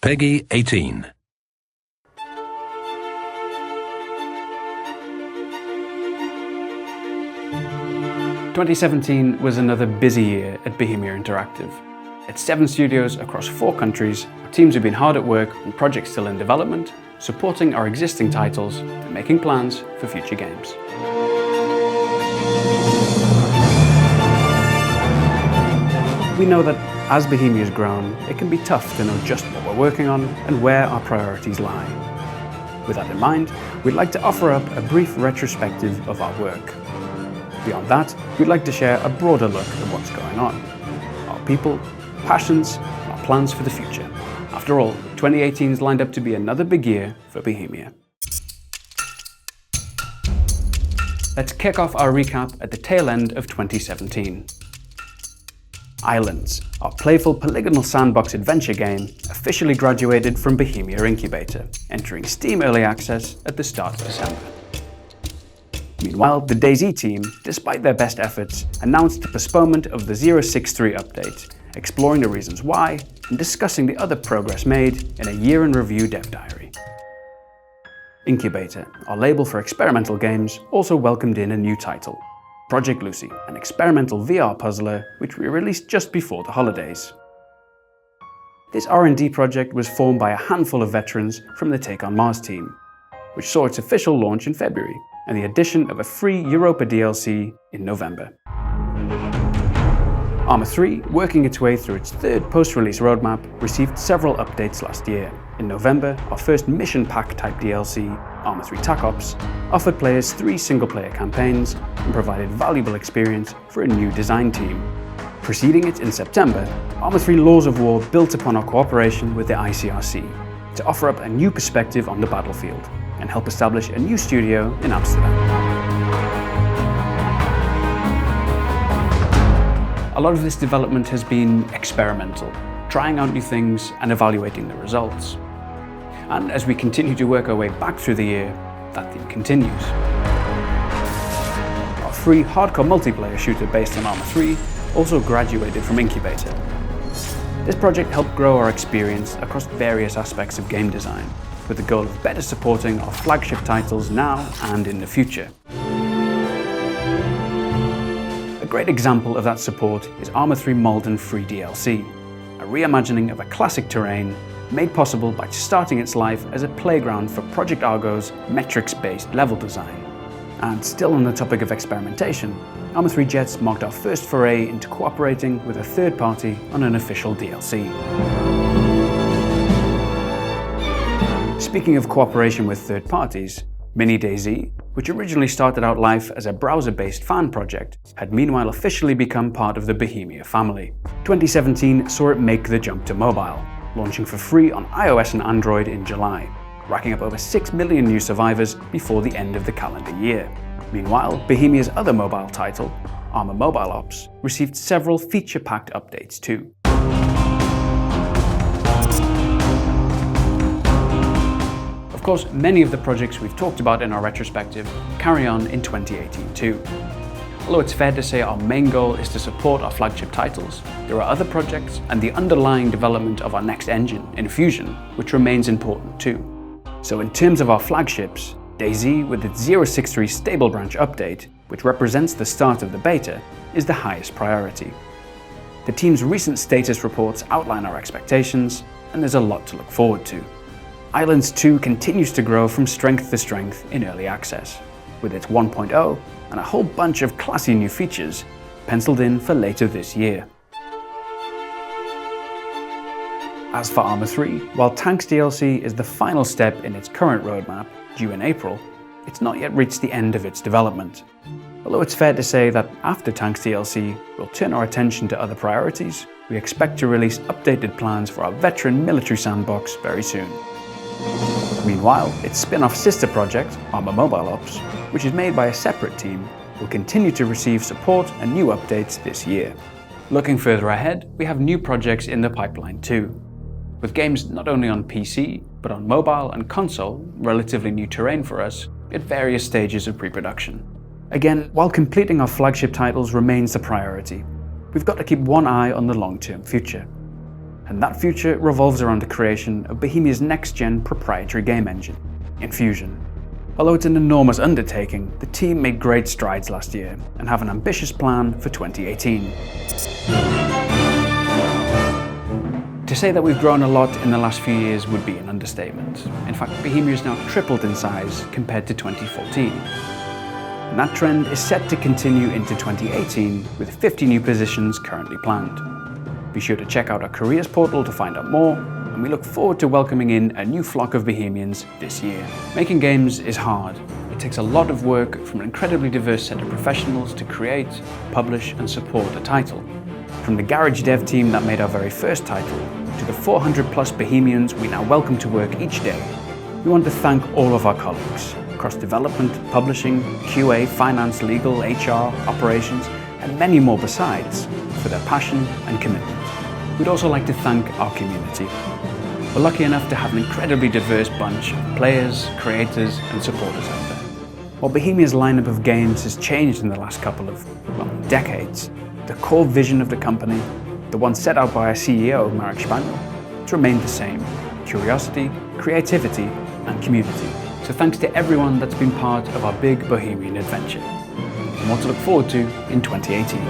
Peggy 18. "2017 was another busy year at Bohemia Interactive. At 7 studios across 4 countries, our teams have been hard at work on projects still in development, supporting our existing titles and making plans for future games. We know that as Bohemia has grown, it can be tough to know just what we're working on and where our priorities lie. With that in mind, we'd like to offer up a brief retrospective of our work. Beyond that, we'd like to share a broader look at what's going on, our people, passions, and our plans for the future. After all, 2018 is lined up to be another big year for Bohemia. Let's kick off our recap at the tail end of 2017. Ylands, our playful polygonal sandbox adventure game, officially graduated from Bohemia Incubator, entering Steam Early Access at the start of December. Meanwhile, the DayZ team, despite their best efforts, announced the postponement of the 063 update, exploring the reasons why and discussing the other progress made in a year-in-review dev diary. Incubator, our label for experimental games, also welcomed in a new title, Project Lucy, an experimental VR puzzler which we released just before the holidays. This R&D project was formed by a handful of veterans from the Take on Mars team, which saw its official launch in February and the addition of a free Europa DLC in November. Arma 3, working its way through its third post-release roadmap, received several updates last year. In November, our first mission pack type DLC, Arma 3 TAC Ops, offered players 3 single-player campaigns and provided valuable experience for a new design team. Preceding it in September, Arma 3 Laws of War built upon our cooperation with the ICRC to offer up a new perspective on the battlefield and help establish a new studio in Amsterdam. A lot of this development has been experimental, trying out new things and evaluating the results. And as we continue to work our way back through the year, that theme continues. Our free hardcore multiplayer shooter based on Arma 3 also graduated from Incubator. This project helped grow our experience across various aspects of game design, with the goal of better supporting our flagship titles now and in the future. A great example of that support is Arma 3 Malden Free DLC, a reimagining of a classic terrain made possible by starting its life as a playground for Project Argo's metrics-based level design. And still on the topic of experimentation, Arma 3 Jets marked our first foray into cooperating with a third party on an official DLC. Speaking of cooperation with third parties, Mini DayZ, which originally started out life as a browser-based fan project, had meanwhile officially become part of the Bohemia family. 2017 saw it make the jump to mobile, launching for free on iOS and Android in July, racking up over 6 million new survivors before the end of the calendar year. Meanwhile, Bohemia's other mobile title, Arma Mobile Ops, received several feature-packed updates too. Of course, many of the projects we've talked about in our retrospective carry on in 2018 too. Although it's fair to say our main goal is to support our flagship titles, there are other projects and the underlying development of our next engine, Infusion, which remains important too. So in terms of our flagships, DayZ with its 063 stable branch update, which represents the start of the beta, is the highest priority. The team's recent status reports outline our expectations, and there's a lot to look forward to. Ylands 2 continues to grow from strength to strength in early access, with its 1.0 and a whole bunch of classy new features penciled in for later this year. As for Arma 3, while Tanks DLC is the final step in its current roadmap, due in April, it's not yet reached the end of its development. Although it's fair to say that after Tanks DLC, we'll turn our attention to other priorities, we expect to release updated plans for our veteran military sandbox very soon. Meanwhile, its spin-off sister project, Arma Mobile Ops, which is made by a separate team, will continue to receive support and new updates this year. Looking further ahead, we have new projects in the pipeline too, with games not only on PC, but on mobile and console, relatively new terrain for us, at various stages of pre-production. Again, while completing our flagship titles remains the priority, we've got to keep one eye on the long-term future. And that future revolves around the creation of Bohemia's next-gen proprietary game engine, Infusion. Although it's an enormous undertaking, the team made great strides last year and have an ambitious plan for 2018. To say that we've grown a lot in the last few years would be an understatement. In fact, Bohemia has now tripled in size compared to 2014. And that trend is set to continue into 2018 with 50 new positions currently planned. Be sure to check out our careers portal to find out more, and we look forward to welcoming in a new flock of Bohemians this year. Making games is hard. It takes a lot of work from an incredibly diverse set of professionals to create, publish and support a title. From the garage dev team that made our very first title, to the 400 plus Bohemians we now welcome to work each day, we want to thank all of our colleagues across development, publishing, QA, finance, legal, HR, operations, and many more besides for their passion and commitment. We'd also like to thank our community. We're lucky enough to have an incredibly diverse bunch of players, creators and supporters out there. While Bohemia's lineup of games has changed in the last couple of, decades, the core vision of the company, the one set out by our CEO, Marek Spaniel, has remained the same: curiosity, creativity and community. So thanks to everyone that's been part of our big Bohemian adventure. And what to look forward to in 2018.